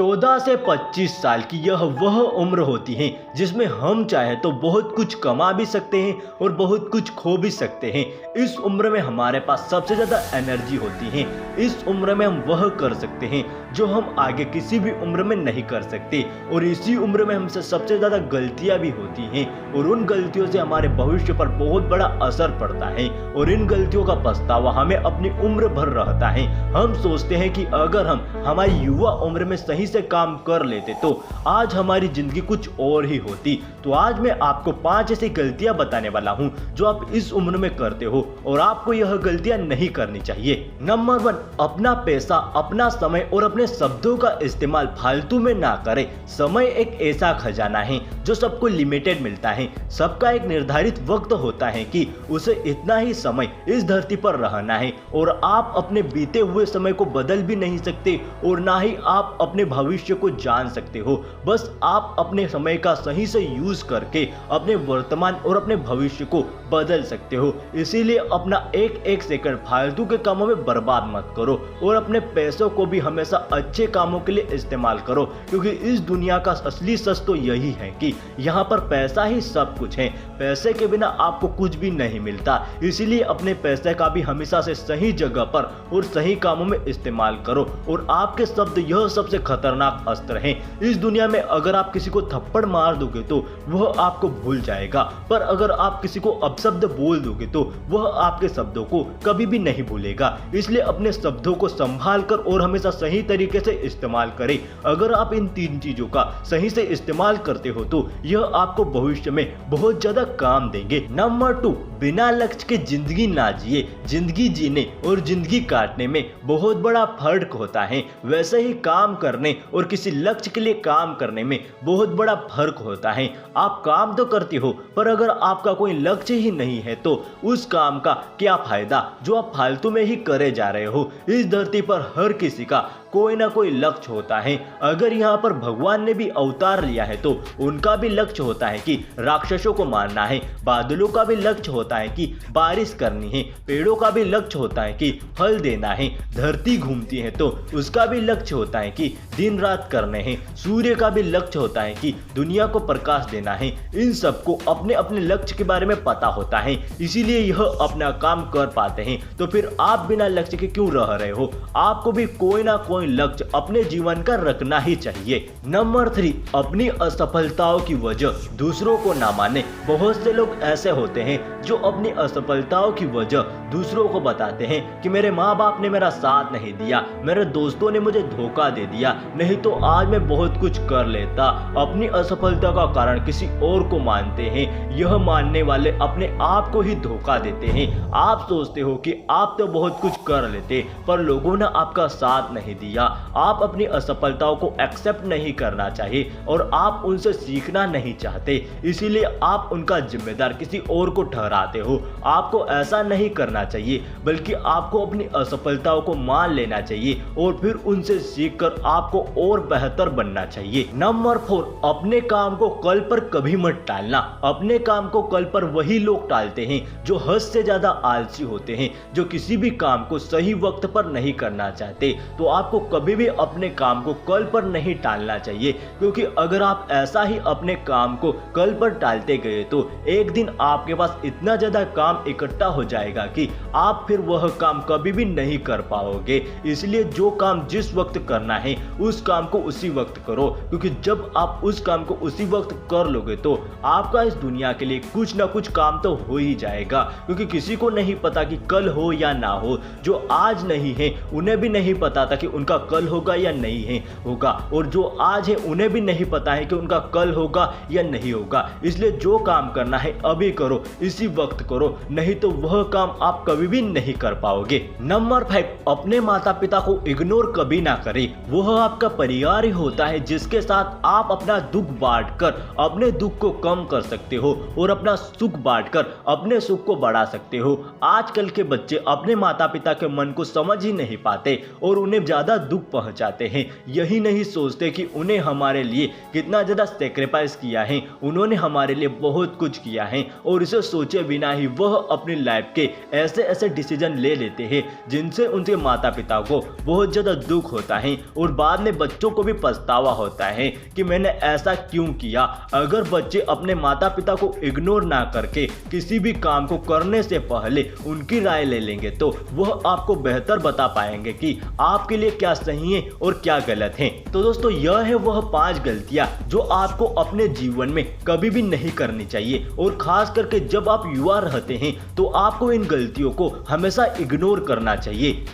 14 से 25 साल की यह वह उम्र होती है जिसमें हम चाहे तो बहुत कुछ कमा भी सकते हैं और बहुत कुछ खो भी सकते हैं। इस उम्र में हमारे पास सबसे ज़्यादा एनर्जी होती है। इस उम्र में हम वह कर सकते हैं जो हम आगे किसी भी उम्र में नहीं कर सकते, और इसी उम्र में हमसे सबसे ज़्यादा गलतियाँ भी होती हैं और उन गलतियों से हमारे भविष्य पर बहुत बड़ा असर पड़ता है और इन गलतियों का पछतावा हमें अपनी उम्र भर रहता है। हम सोचते हैं कि अगर हम हमारी युवा उम्र में सही से काम कर लेते तो आज हमारी जिंदगी कुछ और ही होती। तो आज मैं आपको 5 ऐसी गलतियां बताने वाला हूं जो आप इस उम्र में करते हो और आपको यह गलतियां नहीं करनी चाहिए। नंबर 1, अपना पैसा, अपना समय और अपने शब्दों का इस्तेमाल फालतू में ना करें। समय एक ऐसा खजाना है जो सबको लिमिटेड मिलता है। सबका एक निर्धारित वक्त होता है कि उसे इतना ही समय इस धरती पर रहना है और आप अपने बीते हुए समय को बदल भी नहीं सकते और ना ही आप अपने भविष्य को जान सकते हो। बस आप अपने समय का सही से यूज करके अपने वर्तमान और अपने भविष्य को बदल सकते हो। इसीलिए अपना एक एक सेकंड फालतू के कामों में बर्बाद मत करो और अपने पैसों को भी हमेशा अच्छे कामों के लिए इस्तेमाल करो, क्योंकि इस दुनिया का असली सच तो यही है कि यहाँ पर पैसा ही सब कुछ है। पैसे के बिना आपको कुछ भी नहीं मिलता। इसीलिए अपने पैसे का भी हमेशा से सही जगह पर और सही कामों में इस्तेमाल करो। और आपके शब्द यह सबसे खतरनाक अस्त्र हैं। इस दुनिया में अगर आप किसी को थप्पड़ मार दोगे तो वह आपको भूल जाएगा, पर अगर आप किसी को अपशब्द बोल दोगे तो वह आपके शब्दों को कभी भी नहीं भूलेगा। इसलिए अपने शब्दों को संभाल कर और हमेशा सही तरीके से इस्तेमाल करें। अगर आप इन 3 चीजों का सही से इस्तेमाल करते हो तो यह आपको भविष्य में बहुत ज्यादा काम देंगे। नंबर 2, बिना लक्ष्य के जिंदगी ना जिए। जिंदगी जीने और जिंदगी काटने में बहुत बड़ा फर्क होता है। वैसे ही काम करने और किसी लक्ष्य के लिए काम करने में बहुत बड़ा फर्क होता है। आप काम तो करते हो, पर अगर आपका कोई लक्ष्य ही नहीं है तो उस काम का क्या फायदा जो आप फालतू में ही करे जा रहे हो। इस धरती पर हर किसी का कोई ना कोई लक्ष्य होता है। अगर यहाँ पर भगवान ने भी अवतार लिया है तो उनका भी लक्ष्य होता है कि राक्षसों को मारना है। बादलों का भी लक्ष्य होता है कि बारिश करनी है। पेड़ों का भी लक्ष्य होता है कि फल देना है। धरती घूमती है तो उसका भी लक्ष्य होता है कि दिन रात करने हैं। सूर्य का भी लक्ष्य होता है कि दुनिया को प्रकाश देना है। इन सबको अपने अपने लक्ष्य के बारे में पता होता है, इसीलिए यह अपना काम कर पाते हैं। तो फिर आप बिना लक्ष्य के क्यों रह रहे हो? आपको भी कोई ना कोई लक्ष्य अपने जीवन का रखना ही चाहिए। नंबर 3, अपनी असफलताओं की वजह दूसरों को ना माने। बहुत से लोग ऐसे होते हैं जो अपनी असफलताओं की वजह दूसरों को बताते हैं कि मेरे माँ बाप ने मेरा साथ नहीं दिया, मेरे दोस्तों ने मुझे धोखा दे दिया, नहीं तो आज मैं बहुत कुछ कर लेता। अपनी असफलता का कारण किसी और को मानते हैं। यह मानने वाले अपने आप को ही धोखा देते हैं। आप सोचते हो कि आप तो बहुत कुछ कर लेते, पर लोगों ने आपका साथ नहीं दिया। आप अपनी असफलताओं को एक्सेप्ट नहीं करना चाहिए और आप उनसे सीखना नहीं चाहते, इसीलिए आप उनका जिम्मेदार किसी और को ठहराते हो। आपको ऐसा नहीं करना चाहिए, बल्कि आपको अपनी असफलताओं को मान लेना चाहिए और फिर उनसे सीखकर आपको और बेहतर बनना चाहिए। नंबर 4, अपने काम को कल पर कभी मत टालना। अपने काम को कल पर वही लोग टालते हैं जो हद से ज्यादा आलसी होते हैं, जो किसी भी काम को सही वक्त पर नहीं करना चाहते। तो आपको कभी भी अपने काम को कल पर नहीं टालना चाहिए, क्योंकि अगर आप ऐसा ही अपने काम को कल पर टालते गए तो एक दिन आपके पास इतना ज्यादा काम इकट्ठा हो जाएगा कि आप फिर वह काम कभी भी नहीं कर पाओगे। इसलिए जो काम जिस वक्त करना है उस काम को उसी वक्त करो, क्योंकि जब आप उस काम को उसी वक्त कर लोगे तो आपका इस दुनिया के लिए कुछ ना कुछ काम तो हो ही जाएगा। क्योंकि किसी को नहीं पता कि कल हो या ना हो। जो आज नहीं है उन्हें भी नहीं पता था कि उनका कल होगा या नहीं है होगा, और जो आज है उन्हें भी नहीं पता है कि उनका कल होगा या नहीं होगा। इसलिए जो काम करना है अभी करो, इसी वक्त करो, नहीं तो वह काम आप कभी भी नहीं कर पाओगे। नंबर 5, अपने माता पिता को इग्नोर कभी ना करें। वह आपका परिवार ही होता है जिसके साथ आप अपना दुख बांटकर अपने दुख को कम कर सकते हो और अपना सुख बांटकर अपने सुख को बढ़ा सकते हो। आजकल के बच्चे अपने माता पिता के मन को समझ ही नहीं पाते और उन्हें ज्यादा दुख पहुंचाते हैं, यही नहीं सोचते कि उन्हें हमारे लिए कितना ज़्यादा सेक्रीफाइस किया है, उन्होंने हमारे लिए बहुत कुछ किया है और इसे सोचे बिना ही वह अपनी लाइफ के ऐसे ऐसे डिसीजन ले लेते हैं जिनसे उनके माता पिता को बहुत ज़्यादा दुख होता है और बाद में बच्चों को भी पछतावा होता है कि मैंने ऐसा क्यों किया। अगर बच्चे अपने माता पिता को इग्नोर ना करके किसी भी काम को करने से पहले उनकी राय ले लेंगे तो वह आपको बेहतर बता पाएंगे कि आपके लिए क्या सही है और क्या गलत है। तो दोस्तों यह है वह 5 गलतियां जो आपको अपने जीवन में कभी भी नहीं करनी चाहिए और खास करके जब आप युवा रहते हैं तो आपको इन गलतियों को हमेशा इग्नोर करना चाहिए।